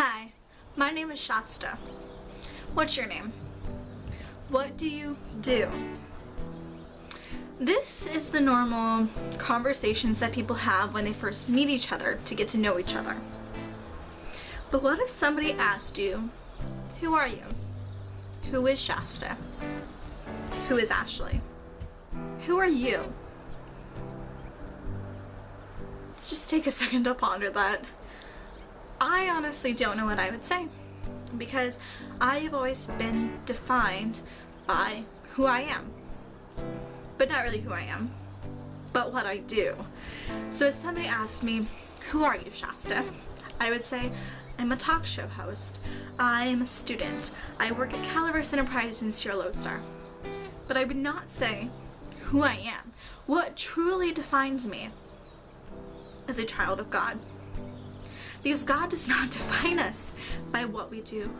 Hi, my name is Shasta. What's your name? What do you do? This is the normal conversations that people have when they first meet each other to get to know each other. But what if somebody asked you, who are you? Who is Shasta? Who is Ashley? Who are you? Let's just take a second to ponder that. I honestly don't know what I would say, because I have always been defined by who I am. But not really who I am, but what I do. So if somebody asked me, who are you, Shasta? I would say, I'm a talk show host. I'm a student. I work at Calaverse Enterprise in Sierra Lodestar. But I would not say who I am. What truly defines me as a child of God. Because God does not define us by what we do,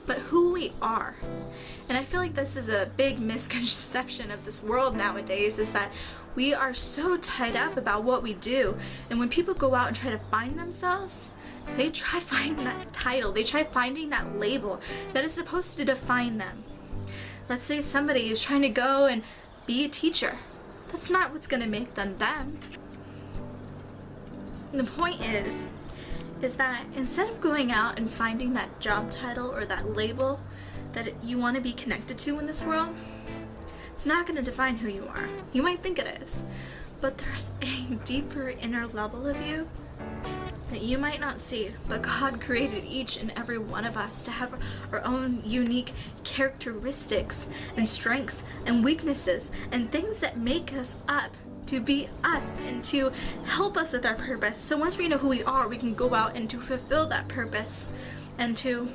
but who we are. And I feel like this is a big misconception of this world nowadays, is that we are so tied up about what we do. And when people go out and try to find themselves, they try finding that title, they try finding that label that is supposed to define them. Let's say somebody is trying to go and be a teacher. That's not what's going to make them them. And the point is that instead of going out and finding that job title or that label that you want to be connected to in this world, it's not going to define who you are. You might think it is, but there's a deeper inner level of you that you might not see, but God created each and every one of us to have our own unique characteristics and strengths and weaknesses and things that make us up to be us and to help us with our purpose. So once we know who we are, we can go out and to fulfill that purpose and to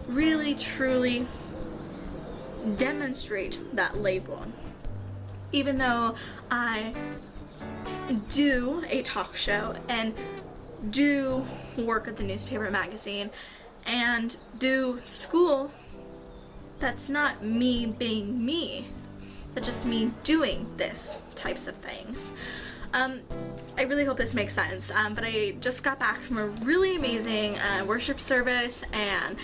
really truly demonstrate that label. Even though I do a talk show and do work at the newspaper magazine and do school, that's not me being me. That's just me doing this types of things. I really hope this makes sense, but I just got back from a really amazing worship service and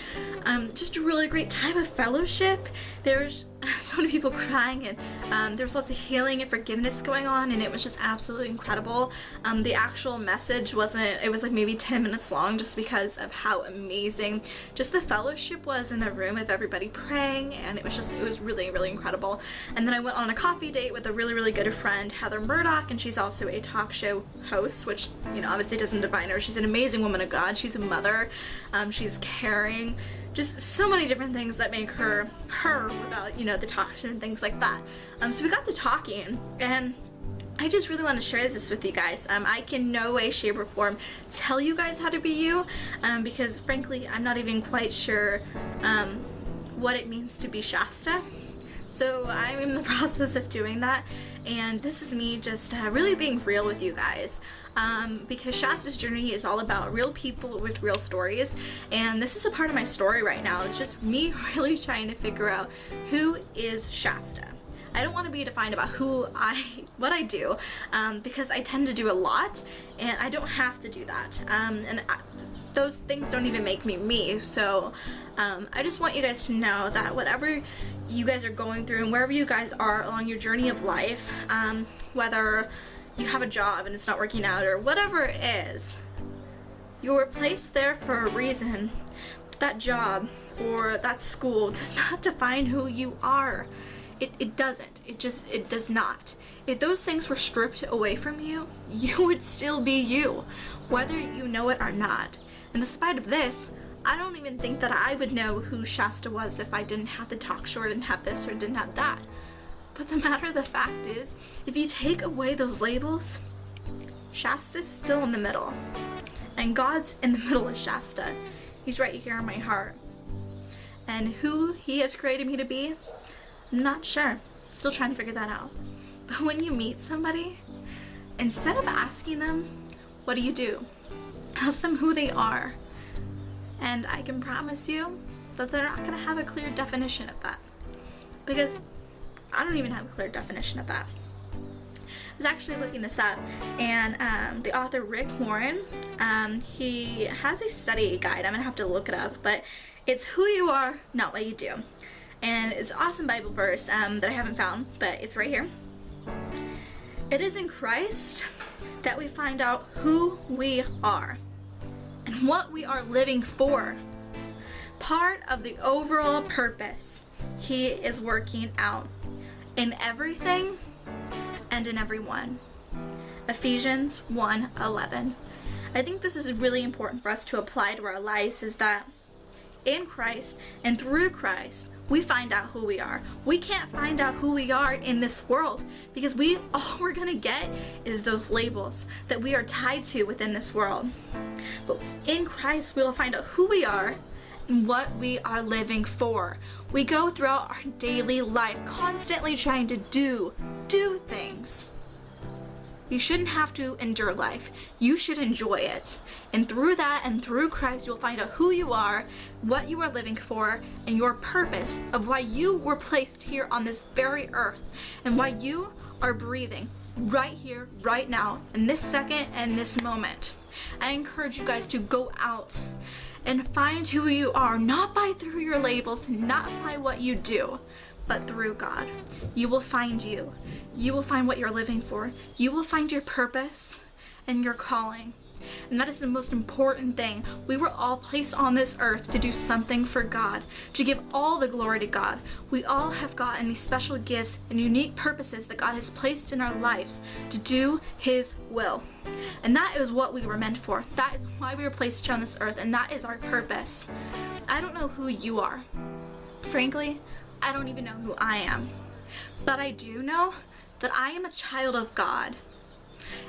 just a really great time of fellowship. There's so many people crying, and there was lots of healing and forgiveness going on, and it was just absolutely incredible. The actual message it was like maybe 10 minutes long, just because of how amazing just the fellowship was in the room of everybody praying, and it was really, really incredible. And then I went on a coffee date with a really, really good friend, Heather Murdoch, and she's also a talk show host, which, obviously doesn't define her. She's an amazing woman of God. She's a mother. She's caring. Just so many different things that make her without, the talk show and things like that. So we got to talking, and I just really want to share this with you guys. I can no way, shape, or form tell you guys how to be you, because frankly, I'm not even quite sure what it means to be Shasta. So I'm in the process of doing that, and this is me just really being real with you guys, because Shasta's journey is all about real people with real stories, and this is a part of my story right now. It's just me really trying to figure out who is Shasta. I don't want to be defined about what I do, because I tend to do a lot, and I don't have to do that, those things don't even make me me. So I just want you guys to know that whatever you guys are going through and wherever you guys are along your journey of life, whether you have a job and it's not working out or whatever it is, you were placed there for a reason. That job or that school does not define who you are. It doesn't. It does not. If those things were stripped away from you, you would still be you, whether you know it or not. And despite of this, I don't even think that I would know who Shasta was if I didn't have the talk show or didn't have this or didn't have that. But the matter of the fact is, if you take away those labels, Shasta's still in the middle. And God's in the middle of Shasta. He's right here in my heart. And who He has created me to be, I'm not sure. Still trying to figure that out. But when you meet somebody, instead of asking them, what do? Ask them who they are. And I can promise you that they're not going to have a clear definition of that. Because I don't even have a clear definition of that. was actually looking this up, and the author Rick Warren, he has a study guide. I'm gonna have to look it up, but it's who you are, not what you do. And it's an awesome Bible verse that I haven't found, but it's right here. It is in Christ that we find out who we are and what we are living for. Part of the overall purpose He is working out in everything and in everyone. Ephesians 1:11. I think this is really important for us to apply to our lives, is that in Christ and through Christ, we find out who we are. We can't find out who we are in this world, because all we're gonna get is those labels that we are tied to within this world. But in Christ, we will find out who we are and what we are living for. We go throughout our daily life constantly trying to do things. You shouldn't have to endure life. You should enjoy it. And through that and through Christ, you'll find out who you are, what you are living for, and your purpose of why you were placed here on this very earth, and why you are breathing right here, right now, in this second and this moment. I encourage you guys to go out and find who you are, not by through your labels, not by what you do, but through God. You will find you. You will find what you're living for. You will find your purpose and your calling. And that is the most important thing. We were all placed on this earth to do something for God, to give all the glory to God. We all have gotten these special gifts and unique purposes that God has placed in our lives to do His will. And that is what we were meant for. That is why we were placed here on this earth, and that is our purpose. I don't know who you are. Frankly, I don't even know who I am. But I do know that I am a child of God.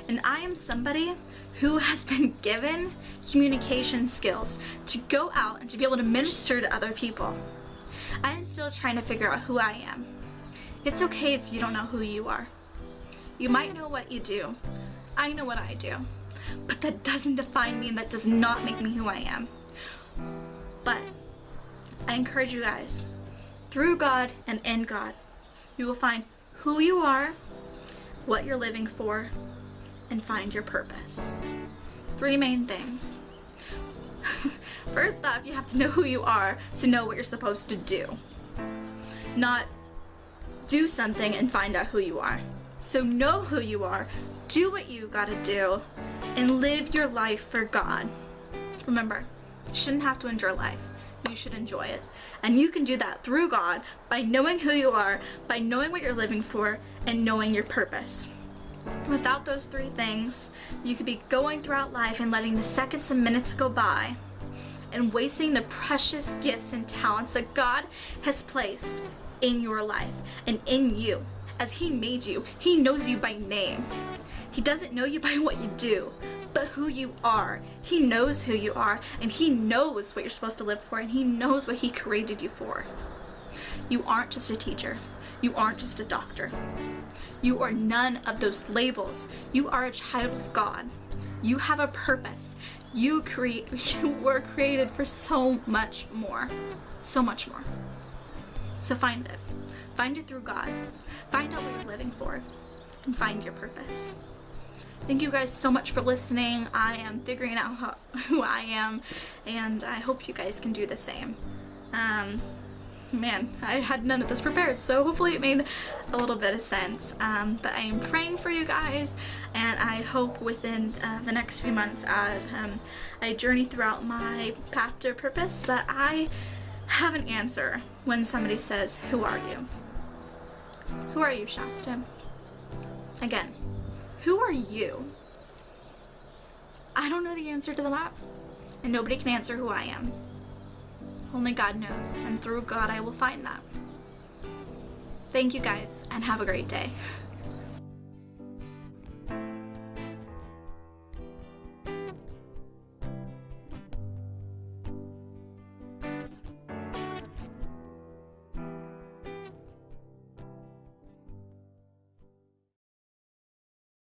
And I am somebody who has been given communication skills to go out and to be able to minister to other people. I am still trying to figure out who I am. It's okay if you don't know who you are. You might know what you do. I know what I do. But that doesn't define me, and that does not make me who I am. But I encourage you guys, through God and in God, you will find who you are, what you're living for, and find your purpose. 3 main things. First off, you have to know who you are to know what you're supposed to do. Not do something and find out who you are. So know who you are, do what you gotta do, and live your life for God. Remember, you shouldn't have to endure life. You should enjoy it. And you can do that through God by knowing who you are, by knowing what you're living for, and knowing your purpose. Without those 3 things, you could be going throughout life and letting the seconds and minutes go by and wasting the precious gifts and talents that God has placed in your life and in you. As He made you, He knows you by name. He doesn't know you by what you do, but who you are. He knows who you are, and He knows what you're supposed to live for, and He knows what He created you for. You aren't just a teacher. You aren't just a doctor. You are none of those labels. You are a child of God. You have a purpose. You were created for so much more. So much more. So find it. Find it through God. Find out what you're living for, and find your purpose. Thank you guys so much for listening. I am figuring out who I am, and I hope you guys can do the same. Man, I had none of this prepared, so hopefully it made a little bit of sense. But I am praying for you guys, and I hope within the next few months, as I journey throughout my path to purpose, that I have an answer when somebody says, "Who are you?" Who are you, Shasta? Again, who are you? I don't know the answer to that, and nobody can answer who I am. Only God knows, and through God I will find that. Thank you guys, and have a great day.